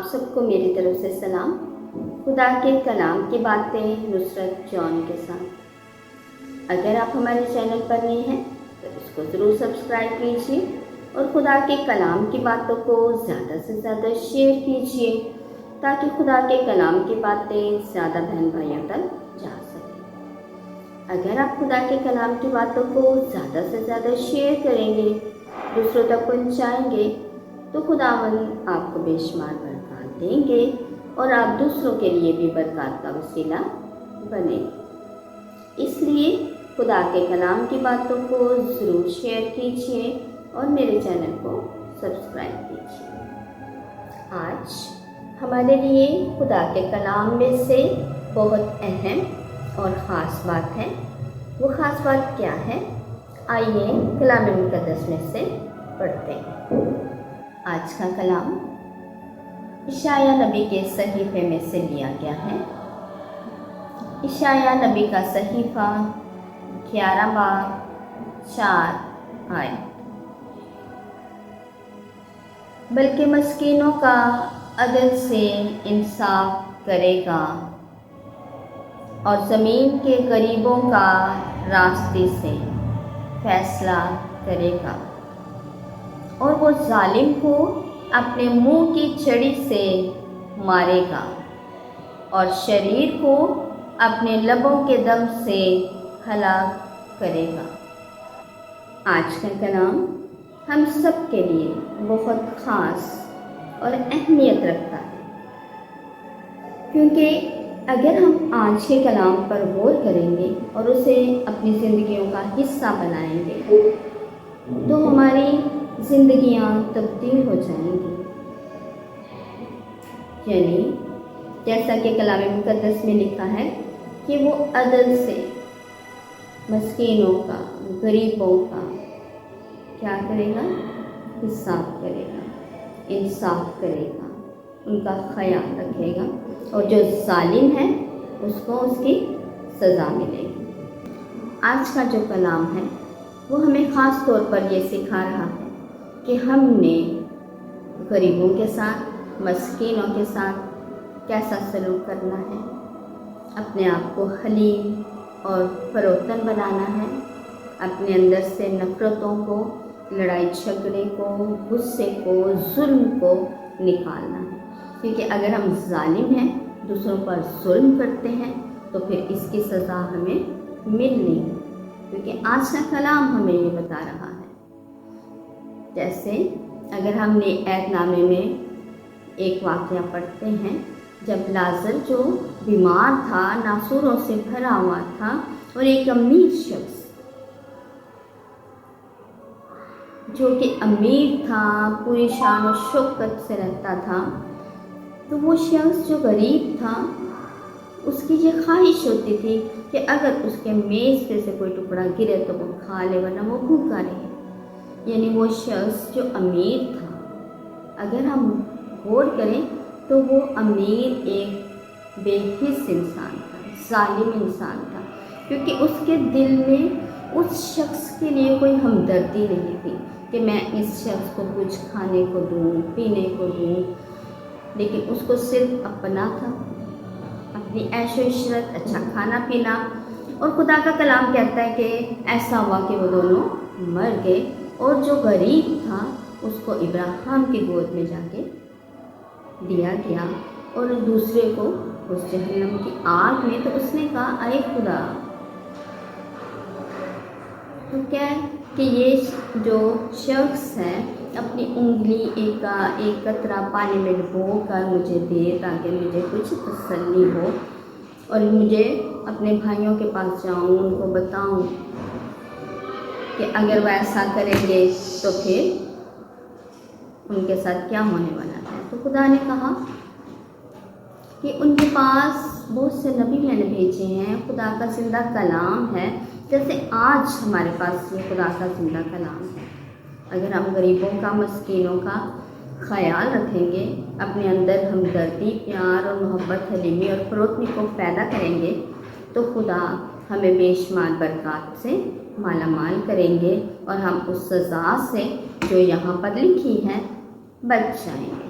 آپ سب کو میری طرف سے سلام۔ خدا کے کلام کی باتیں نصرت جان کے ساتھ۔ اگر آپ ہمارے چینل پر نئے ہیں تو اس کو ضرور سبسکرائب کیجیے اور خدا کے کلام کی باتوں کو زیادہ سے زیادہ شیئر کیجیے تاکہ خدا کے کلام کی باتیں زیادہ بہن بھائیوں تک جا سکیں۔ اگر آپ خدا کے کلام کی باتوں کو زیادہ سے زیادہ شیئر کریں گے، دوسروں تک پہنچائیں گے، تو خداوند آپ کو بے شمار برکات دیں گے اور آپ دوسروں کے لیے بھی برکات کا وسیلہ بنے۔ اس لیے خدا کے کلام کی باتوں کو ضرور شیئر کیجیے اور میرے چینل کو سبسکرائب کیجیے۔ آج ہمارے لیے خدا کے کلام میں سے بہت اہم اور خاص بات ہے۔ وہ خاص بات کیا ہے؟ آئیے کلام مقدس میں سے پڑھتے ہیں۔ آج کا کلام اشعیاء نبی کے صحیفے میں سے لیا گیا ہے۔ اشعیاء نبی کا صحیفہ 11 باب 4 آیت۔ بلکہ مسکینوں کا عدل سے انصاف کرے گا اور زمین کے غریبوں کا راستے سے فیصلہ کرے گا، اور وہ ظالم کو اپنے منہ کی چھڑی سے مارے گا اور شریر کو اپنے لبوں کے دم سے ہلاک کرے گا۔ آج کا کلام ہم سب کے لیے بہت خاص اور اہمیت رکھتا ہے، کیونکہ اگر ہم آج کے کلام پر غور کریں گے اور اسے اپنی زندگیوں کا حصہ بنائیں گے تو ہماری زندگیاں تبدیل ہو جائیں گی۔ یعنی جیسا کہ کلام مقدس میں لکھا ہے کہ وہ عدل سے مسکینوں کا، غریبوں کا کیا کرے گا؟ حساب کرے گا، انصاف کرے گا، ان کا خیال رکھے گا، اور جو ظالم ہے اس کو اس کی سزا ملے گی۔ آج کا جو کلام ہے وہ ہمیں خاص طور پر یہ سکھا رہا ہے کہ ہم نے غریبوں کے ساتھ، مسکینوں کے ساتھ کیسا سلوک کرنا ہے، اپنے آپ کو حلیم اور فروتن بنانا ہے، اپنے اندر سے نفرتوں کو، لڑائی جھگڑے کو، غصے کو، ظلم کو نکالنا ہے، کیونکہ اگر ہم ظالم ہیں، دوسروں پر ظلم کرتے ہیں تو پھر اس کی سزا ہمیں ملنی ہے، کیونکہ آج کا کلام ہمیں یہ بتا رہا ہے۔ جیسے اگر ہم نے عہد نامے میں ایک واقعہ پڑھتے ہیں، جب لازر جو بیمار تھا، ناسوروں سے بھرا ہوا تھا، اور ایک امیر شخص جو کہ امیر تھا، پوری شان و شوکت سے رہتا تھا، تو وہ شخص جو غریب تھا اس کی یہ خواہش ہوتی تھی کہ اگر اس کے میز پہ سے کوئی ٹکڑا گرے تو وہ کھا لے، ورنہ وہ بھوکا رہے۔ یعنی وہ شخص جو امیر تھا، اگر ہم غور کریں تو وہ امیر ایک بے حس انسان تھا، ظالم انسان تھا، کیونکہ اس کے دل میں اس شخص کے لیے کوئی ہمدردی نہیں تھی کہ میں اس شخص کو کچھ کھانے کو دوں، پینے کو دوں، لیکن اس کو صرف اپنا تھا، اپنی عیش و عشرت، اچھا کھانا پینا۔ اور خدا کا کلام کہتا ہے کہ ایسا ہوا کہ وہ دونوں مر گئے، اور جو غریب تھا اس کو ابراہیم کی گود میں جا کے دیا گیا، اور دوسرے کو اس جہنم کی آگ میں۔ تو اس نے کہا اے خدا، تو کیا ہے کہ یہ جو شخص ہے اپنی انگلی ایک قطرہ پانی میں ڈبو کر مجھے دے تاکہ مجھے کچھ تسلی ہو، اور مجھے اپنے بھائیوں کے پاس جاؤں، ان کو بتاؤں کہ اگر وہ ایسا کریں گے تو پھر ان کے ساتھ کیا ہونے والا ہے۔ تو خدا نے کہا کہ ان کے پاس بہت سے نبی میں نے بھیجے ہیں، خدا کا زندہ کلام ہے، جیسے آج ہمارے پاس یہ خدا کا زندہ کلام ہے۔ اگر ہم غریبوں کا، مسکینوں کا خیال رکھیں گے، اپنے اندر ہمدردی، پیار اور محبت، حلیمی اور فروتنی کو پیدا کریں گے، تو خدا ہمیں بے شمار برکات سے مالا مال کریں گے، اور ہم اس سزا سے جو یہاں پر لکھی ہے بچ جائیں گے۔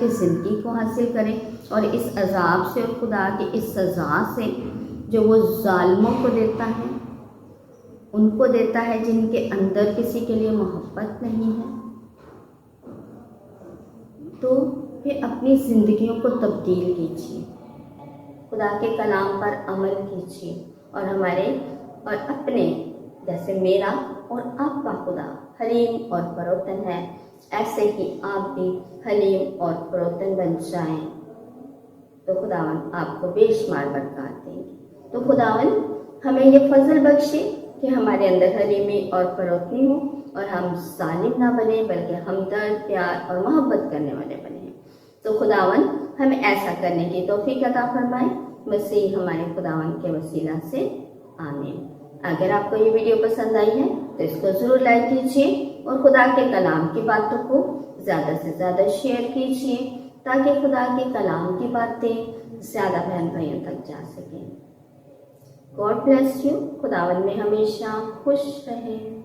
کی زندگی کو حاصل کریں اور اس عذاب سے اور خدا کی اس سزا سے جو وہ ظالموں کو دیتا ہے، ان کو دیتا ہے جن کے اندر کسی کے لیے محبت نہیں ہے؟ تو پھر اپنی زندگیوں کو تبدیل کیجیے، خدا کے کلام پر عمل کیجیے اور اپنے جیسے میرا اور آپ کا خدا حلیم اور فروتن ہے، ایسے ہی آپ بھی حلیم اور فروتن بن جائیں تو خداوند آپ کو بے شمار برکات دیں گے۔ تو خداوند ہمیں یہ فضل بخشے کہ ہمارے اندر حلیمی اور فروتنی ہو اور ہم ظالم نہ بنیں بلکہ ہمدرد، پیار اور محبت کرنے والے بنیں۔ تو خداوند ہمیں ایسا کرنے کی توفیق عطا فرمائے، مسیح ہمارے خداوند کے وسیلہ سے آمین۔ اگر آپ کو یہ ویڈیو پسند آئی ہے تو اس کو ضرور لائک کیجیے اور خدا کے کلام کی باتوں کو زیادہ سے زیادہ شیئر کیجیے تاکہ خدا کے کلام کی باتیں زیادہ بہن بھائیوں تک جا سکیں۔ God bless you. خداوند میں ہمیشہ خوش رہیں۔